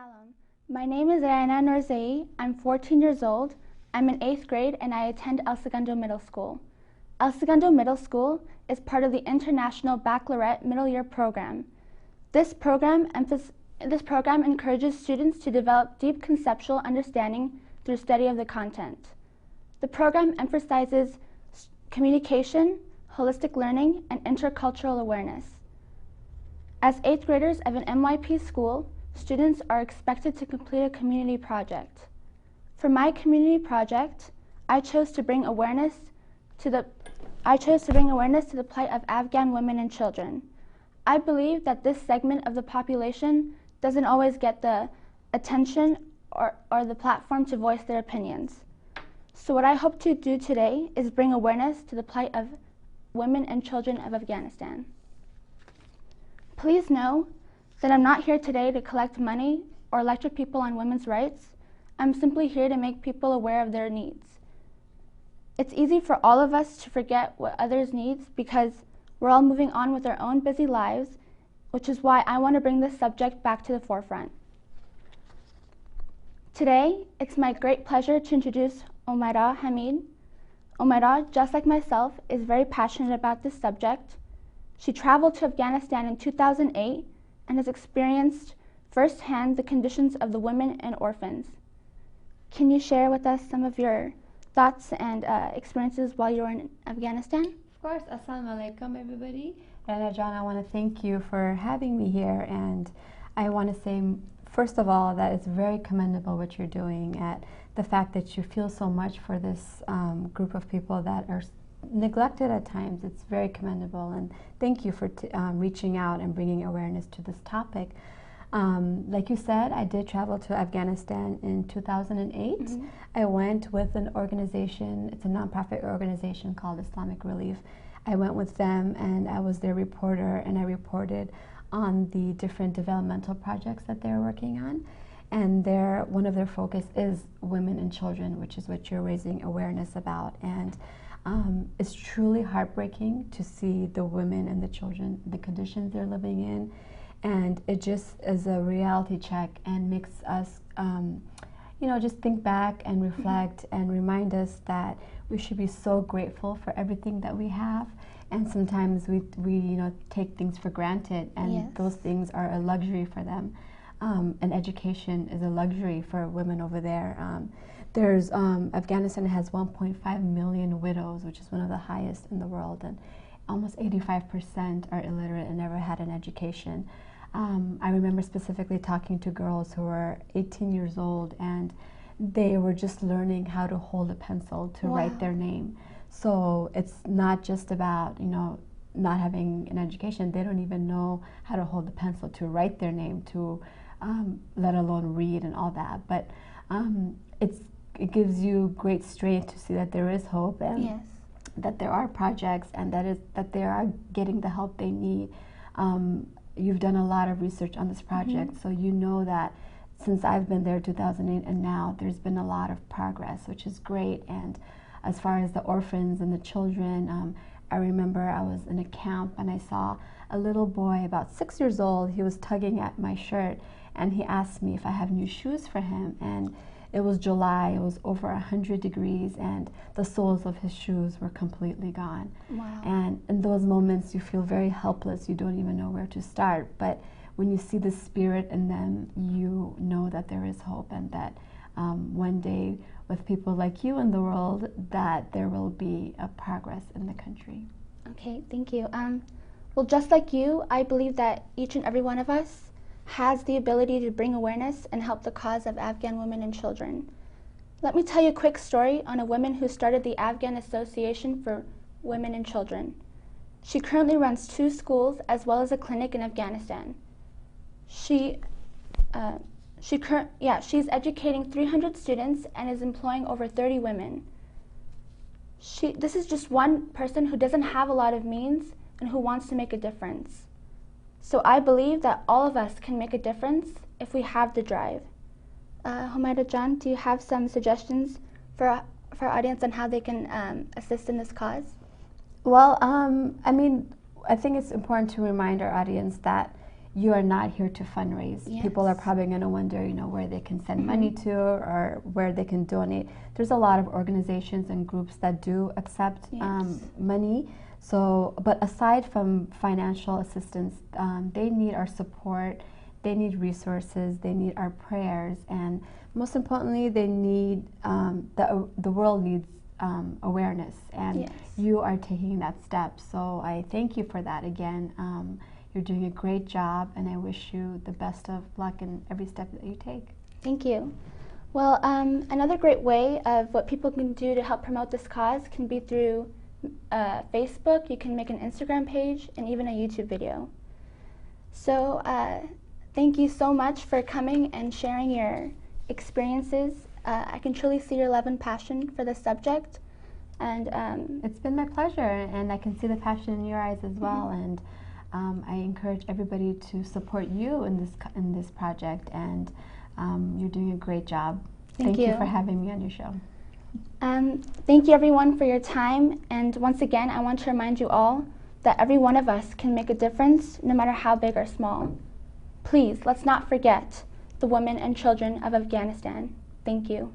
Salam. My name is Rihana Noorzayee. I'm 14 years old. I'm in 8th grade and I attend Segundo Middle School. Segundo Middle School is part of the International Baccalaureate Middle Year program. This program encourages students to develop deep conceptual understanding through study of the content. The program emphasizes communication, holistic learning, and intercultural awareness. As 8th graders of an MYP school, students are expected to complete a community project. For my community project, I chose to bring awareness to the plight of Afghan women and children. I believe that this segment of the population doesn't always get the attention or the platform to voice their opinions. So what I hope to do today is bring awareness to the plight of women and children of Afghanistan. Please know that I'm not here today to collect money or lecture people on women's rights. I'm simply here to make people aware of their needs. It's easy for all of us to forget what others need because we're all moving on with our own busy lives, which is why I want to bring this subject back to the forefront. Today, it's my great pleasure to introduce Umaira Hamid. Umaira, just like myself, is very passionate about this subject. She traveled to Afghanistan in 2008 and has experienced firsthand the conditions of the women and orphans. Can you share with us some of your thoughts and experiences while you were in Afghanistan? Of course. Assalamu alaikum, everybody. And John, I want to thank you for having me here. And I want to say, first of all, that it's very commendable what you're doing, at the fact that you feel so much for this group of people that are neglected at times. It's very commendable, and thank you for reaching out and bringing awareness to this topic. Like you said, I did travel to Afghanistan in 2008. Mm-hmm. I went with an organization, it's a nonprofit organization called Islamic Relief. I went with them and I was their reporter, and I reported on the different developmental projects that they're working on. And one of their focus is women and children, which is what you're raising awareness about. And it's truly heartbreaking to see the women and the children, the conditions they're living in, and it just is a reality check and makes us, just think back and reflect and remind us that we should be so grateful for everything that we have, and sometimes we take things for granted, and yes, those things are a luxury for them. And education is a luxury for women over there. Afghanistan has 1.5 million widows, which is one of the highest in the world, and almost 85% are illiterate and never had an education. I remember specifically talking to girls who were 18 years old, and they were just learning how to hold a pencil to wow, write their name. So it's not just about, not having an education. They don't even know how to hold a pencil to write their name, to let alone read and all that. But it gives you great strength to see that there is hope, and yes, that there are projects, and that they are getting the help they need. You've done a lot of research on this project, mm-hmm, so you know that since I've been there 2008 and now, there's been a lot of progress, which is great. And as far as the orphans and the children, I remember I was in a camp and I saw a little boy about 6 years old. He was tugging at my shirt, and he asked me if I have new shoes for him. And it was July, it was over 100 degrees, and the soles of his shoes were completely gone. Wow. And in those moments, you feel very helpless. You don't even know where to start. But when you see the spirit in them, you know that there is hope, and that one day, with people like you in the world, that there will be a progress in the country. Okay, thank you. Well, just like you, I believe that each and every one of us has the ability to bring awareness and help the cause of Afghan women and children. Let me tell you a quick story on a woman who started the Afghan Association for Women and Children. She currently runs 2 schools as well as a clinic in Afghanistan. She's educating 300 students and is employing over 30 women. This is just one person who doesn't have a lot of means and who wants to make a difference. So I believe that all of us can make a difference if we have the drive. Humaira Jan, do you have some suggestions for our audience on how they can assist in this cause? Well, I think it's important to remind our audience that you are not here to fundraise. Yes. People are probably going to wonder, where they can send money to or where they can donate. There's a lot of organizations and groups that do accept money. So, but aside from financial assistance, they need our support, they need resources, they need our prayers, and most importantly, they need, the world needs awareness, and you are taking that step. So I thank you for that again. You're doing a great job, and I wish you the best of luck in every step that you take. Thank you. Well, another great way of what people can do to help promote this cause can be through Facebook. You can make an Instagram page and even a YouTube video. So thank you so much for coming and sharing your experiences. I can truly see your love and passion for this subject. And it's been my pleasure, and I can see the passion in your eyes as well. And I encourage everybody to support you in this project, and you're doing a great job. Thank you for having me on your show. Thank you everyone for your time, and once again I want to remind you all that every one of us can make a difference, no matter how big or small. Please, let's not forget the women and children of Afghanistan. Thank you.